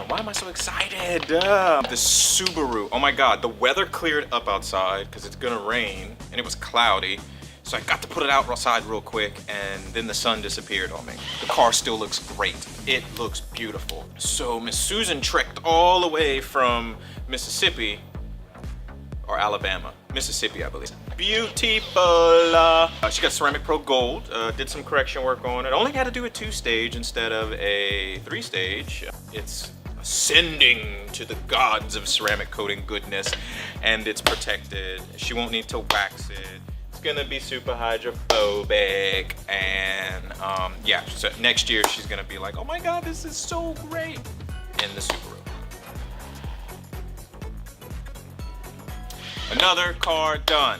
Why am I so excited? The Subaru. Oh my God, the weather cleared up outside because it's gonna rain and it was cloudy. So I got to put it outside real quick and then the sun disappeared on me. The car still looks great. It looks beautiful. So Miss Susan trekked all the way from Mississippi or Alabama. Mississippi, I believe. Beautiful. She got Ceramic Pro Gold. Did some correction work on it. Only had to do a 2-stage instead of a 3-stage. It's ascending to the gods of ceramic coating goodness, and it's protected. She won't need to wax it. It's gonna be super hydrophobic, and yeah, so next year she's gonna be like, oh my God, this is so great in the Subaru. Another car done.